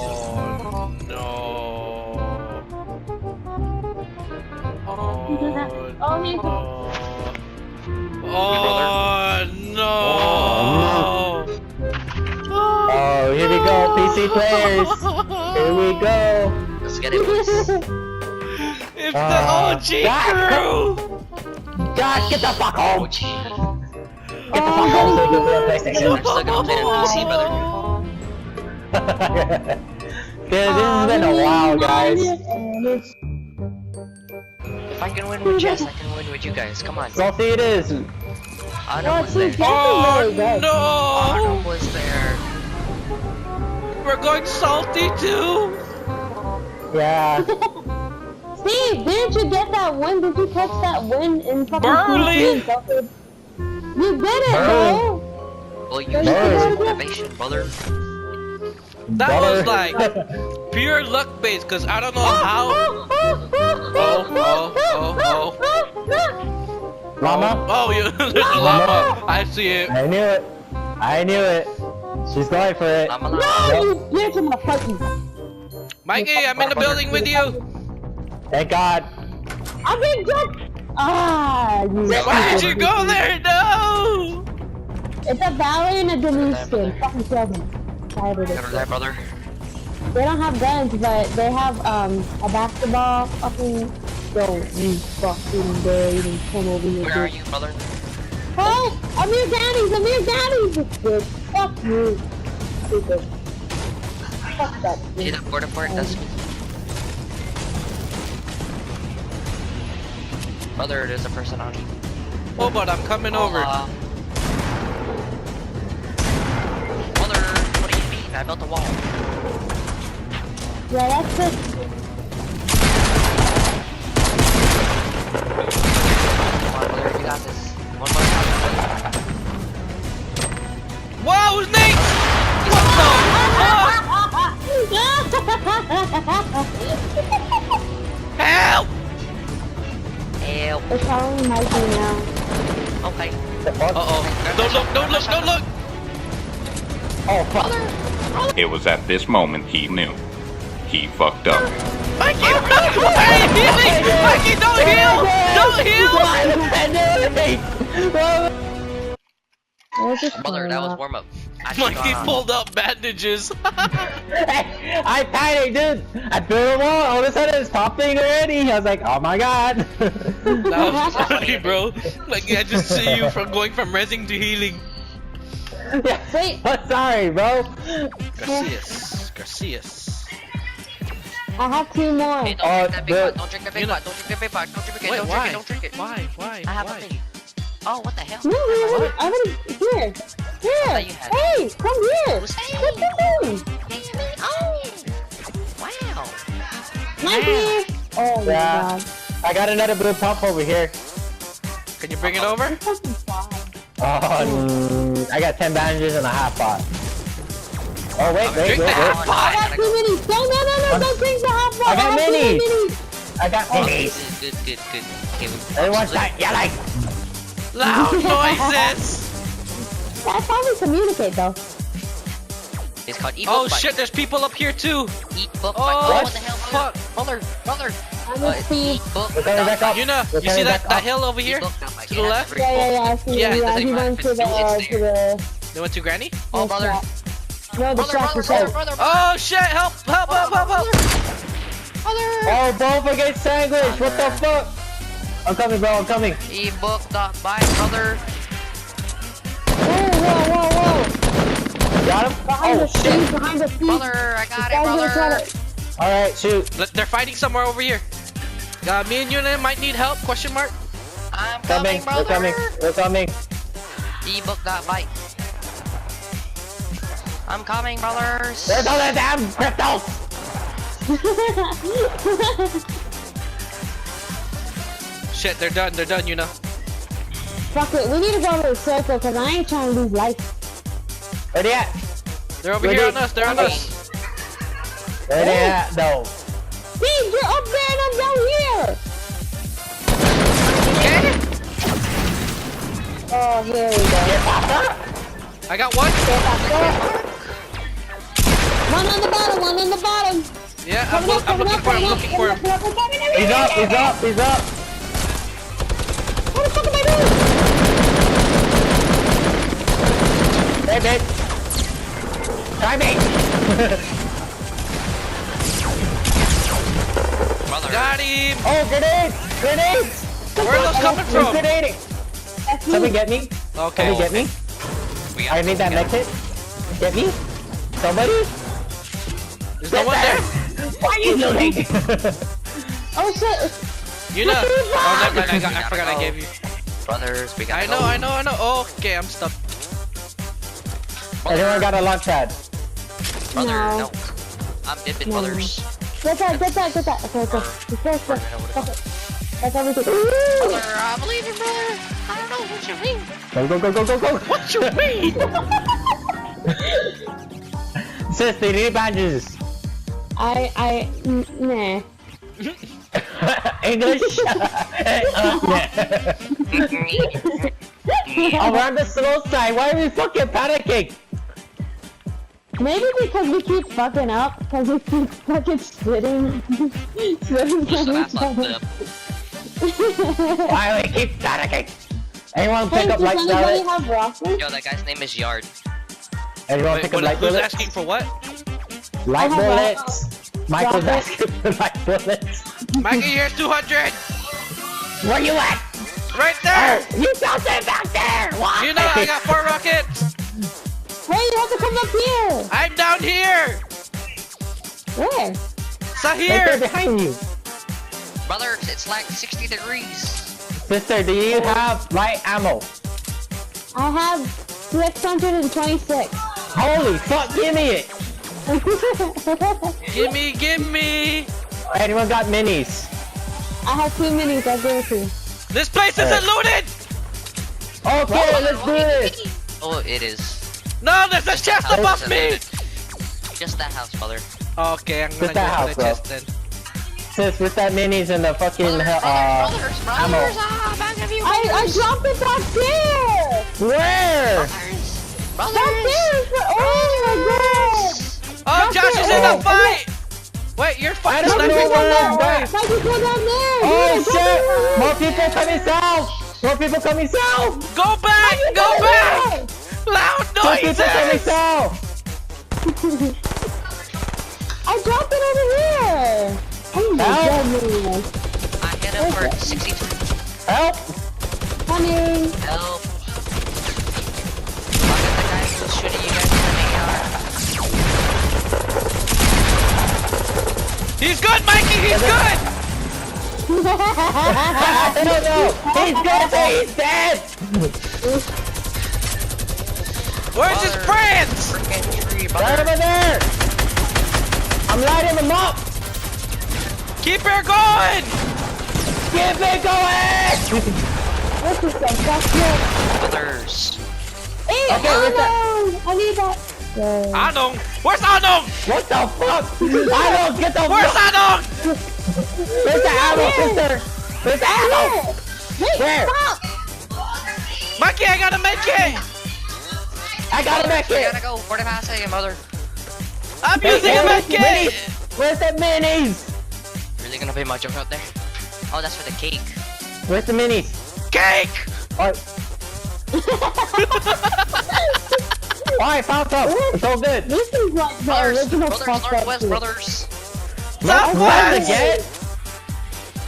Oh no. Oh, he's Oh no. Oh, here we go, PC players. Here we go. Let's get it, boys. It's the OG crew. God, get the fuck home. OG. Get the fuck home so we can play on I'm PlayStation. still gonna play on PC, brother. Dude, this has been a while, guys. If I can win with Jess, I can win with you guys. Come on. Salty it is. Autumn was there. Oh no. Autumn was there. We're going salty too. Yeah. Steve, didn't you get that win? Did you catch that win in fucking Burley? PvP? You did it, Burley. bro! Well, you use motivation, brother. That was like pure luck based, cause I don't know how. Llama? Oh, you there's a llama. I see it. I knew it. I knew it. She's going for it. I'm No, alive. you bitch, I'm gonna fuck you. Mikey, I'm in the building with you. Thank God. I'm being jumped! Ah, you Why did you go there? No. It's a Valley and a Denise skin. Fucking kill them. Tired of Never this. there, brother. They don't have guns, but they have a basketball fucking. Yo, you fucking dare even come over here. Where are bitch. you, brother? Help! Amir Daddies! Amir Daddies! Bitch, fuck you. Stupid. Fuck that. See that border part? That's me. Brother, there's a person on you. Oh, but I'm coming over. Brother, what do you mean? I built a wall. Yeah, that's it. Come on, brother, you got this. One more time. Whoa, Nate! Help! Help. They're calling Mikey now. Okay. Uh-oh. Don't look, don't look, don't look! Oh, fuck. It was at this moment he knew. He fucked up. Mikey, no! Hey, healing! Mikey, don't heal! Don't heal! Brother, that was warm up. Mikey pulled up bandages. I panicked, dude. I threw them all. All of a sudden, it's popping already. I was like, oh my God. That was funny, bro. Like, I just see you from going from resing to healing. Yeah. Wait. I'm sorry, bro. Garcias. I have two more. Hey, don't drink that big pot. Don't drink that big You know- pot. Don't drink that big pot. Don't drink it. Wait, Don't why? drink it. Don't drink it. Why? Why? I have a Why? thing. Oh, what the hell? No, I already, here. Here. thought you had it. Hey, come here. Who's saying? What you doing? Oh! Wow! Mikey. Oh my Yeah. God. I got another blue pump over here. Can you bring it over? Fucking fly. Oh, I got 10 bandages and a half pot. Oh, wait. Drink the half I pot. got two minis. No, don't drink the half one. I got have two minis. minis. I got minis. Good. Okay, Everyone's like, yeah, like. Loud noises. That's how we communicate, though. It's called eat Oh book bite. shit, there's people up here too. Eat book Oh, bite. what What the hell? fuck? Brother. I'm with It's Steve. eat book We're coming back up. You know, We're you see coming that back up. hill over here? Eat book that bite. To the left? that's Yeah, very I see. Yeah, Yeah, doesn't he matter went if to it's the, still to there. the... They went to Granny? Oh, brother. No, the shop is Brother. open. Oh shit, help! Oh, both against sandwich. What the fuck? I'm coming, bro. I'm coming. Eat book that bite, brother. Whoa. Got him? Behind Oh, the shit. Steve, behind the Steve. Brother, I got it, Guys, we're brother. trying to- Alright, shoot. They're fighting somewhere over here. Me and Yuna might need help, question mark? I'm Coming. coming, We're brother. coming. We're coming. Eat book that bite. I'm coming, brothers. There's all the damn cryptos. Shit, they're done, Yuna. Fuck it, we need to go to the circle because I ain't trying to lose life. Where they at? They're over Where here they- on us, they're on us. Where they at, though? Steve, you're up there and I'm down here! Okay, Oh, here we go. I got one. One on the bottom, one on the bottom. Yeah, I'm looking for him. He's up. What the fuck am I doing? Hey, bitch. Try me. Brother. Got him. Oh, grenades! Where are those coming Who's from? grenading? Somebody get me. Okay. Somebody get me. We I need that med kit. Get me. Somebody. There's no one there. Why are you looting? Oh shit. You know. Oh, never mind. I forgot I gave you. Brothers, we got I know. Oh, okay, I'm stuck. Anyone got a launch pad? Brother, No. no. I'm dipping, No. brothers. Get that. Okay, go. That's everything. Brother, I believe in brother. I don't know what you mean. Go. What you mean? Sis, they need bandages. Nah. English? Oh, we're on the slow side. Why are we fucking panicking? Maybe because we keep fucking up, because we keep fucking splitting. Listen, that's not flip. Why we keep panicking? Anyone pick up light Does anybody bullet? have rockets? Yo, that guy's name is Yard. Anyone Wait, pick up light who's bullets? asking for what? Light I have bullets. Michael's rockets. asking for light bullets. Mikey, here's 200. Where you at? Right there. You found it back there! Why? You know I got 4 rockets. Hey, you have to come up here! I'm down here. Where? It's Right there here. behind you. Brother, it's like 60 degrees. Sister, do you have light ammo? I have 626. Holy fuck, give me it! Gimme. Anyone got minis? I have 2 minis, I'll give it to you. This place isn't looted. Okay, let's do this! Oh, it is. No, there's a chest above me. Just that house, brother. Okay, I'm gonna Just that go house, for the bro. chest then. Sis, with that minis and the fucking ammo. Back of you, I dropped it back there! Where? Back there! Oh my god! Oh, Josh is in a fight. Wait, you're I fighting. don't know sniping? where that. Why you go down there? Oh Dude, shit! go More people coming south! More people coming south! Go back. Go back. Loud More people coming noises. south! I dropped it over here! Oh my Help. goodness. I hit him for 62. Help! Coming! Help. Look at the guy who's shooting you guys in the AR. He's good, Mikey. He's good. No! He's dead! He's dead! Where's his Brother. friends? Freaking tree, Right brother. over there! I'm lighting them up! Keep her going. Keep it going! This is the best one. Brothers. Hey, Okay, where's that? I need that. Yeah. Anong. Where's Anong? What the fuck? I don't get the Where's fuck! Anong? Where's the ammo, sister? Where's the ammo? Wait, Where? stop! Mikey, I gotta make it. I got a med We kit! gotta go. 45 seconds, mother. I'm using a med kit. Where's the minis? Really gonna be my joke out there? Oh, that's for the cake. Where's the minis? Cake. Oh, I found some! It's all good! This is like the Brothers, original brothers, fucked up northwest, shit. brothers. Southwest. Again?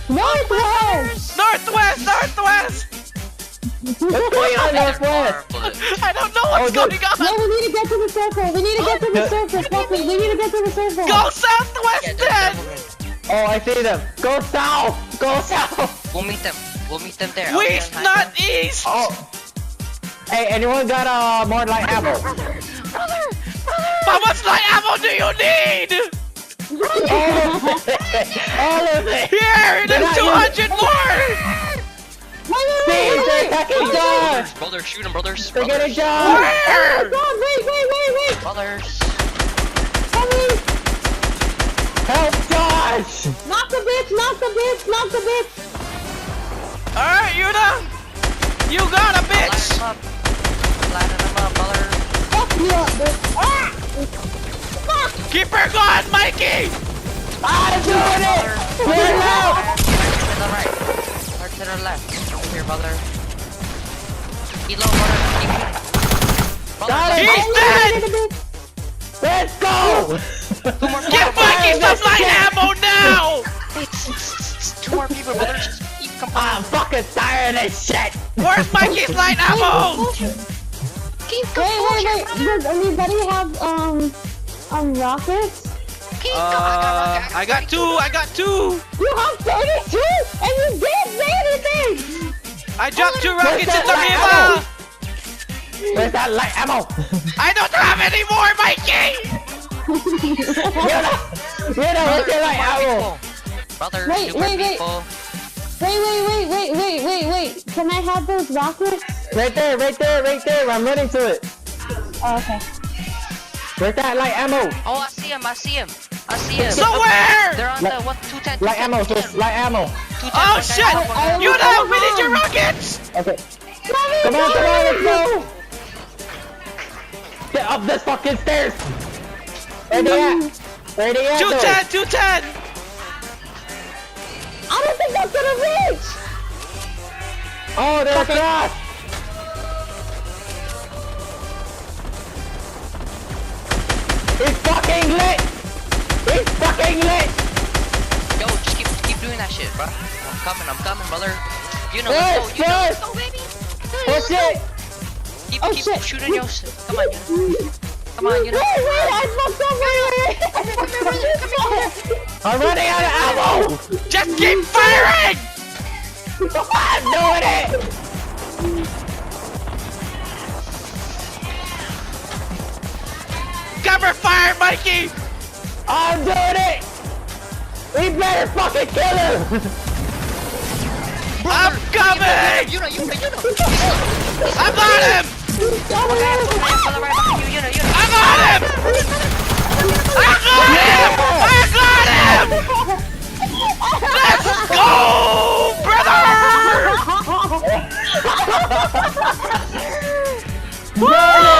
Northwest! Northwest. What's going on, Northwest? I don't know what's Oh, going No, on. we need to get to the circle. We need to get to the circle. Fuck it. We need to get to the circle. Go southwest then. Oh, I see them! Go south! Go south! We'll meet them. We'll meet them there. Okay, West, hi. not east. Oh! Hey, anyone got more light ammo? How much light ammo do you need? All of it! Here, They're there's not 200 more. Steve, they're attacking Josh! Brothers, shoot them, brothers. They're getting Brothers. Josh! Where? God, wait. Brothers. Coming. Help Josh! Knock the bitch. All right, you done. You got a Line bitch! him up. Lining him up, brother. Fuck you up, bitch. Ah! Fuck! Keep her going, Mikey! I'm doing it! Brother. We're out! Mark to the right. Mark to the left. Over here, brother. Keep low, brother. Keep shooting. Brother, Got it. He's dead! Let's go! two more Give people, Mikey some light ammo now! Wait, two more people, brother. Just keep I'm compiling. fucking tired of this shit! Where's Mikey's light ammo? Keep Wait. Does anybody have rockets? I got two! You have 32 and you didn't say anything! I dropped 2 Where's rockets that in the light river! Where's that light ammo? I don't have any more, Mikey! Rita, where's your light ammo? Brother, Wait, super wait. people. Wait. Can I have those rockets? Right there. I'm running to it. Oh, okay. Where's that light ammo? Oh, I see him. So where? They're on the 210. Light ammo, sis. Light ammo. 210. Oh shit! You know, we need your rockets! Okay. Come on, let's go! Get up this fucking stairs! Where they at? 210! I don't think that's gonna reach! Oh, they're across! It's fucking lit! It's fucking lit! Yo, just keep doing that shit, bro. I'm coming, brother. You know, Push, let's go, baby. Push it! Keep shit. shooting your shit. Come on, you know. Wait, I fucked up, wait. I'm running out of ammo! Just keep firing! I'm doing it! Cover fire, Mikey! I'm doing it! We better fucking kill him! I'm coming! You know. I got him! Brother, right behind you, you know. I got him! Let's go, brother! Murder!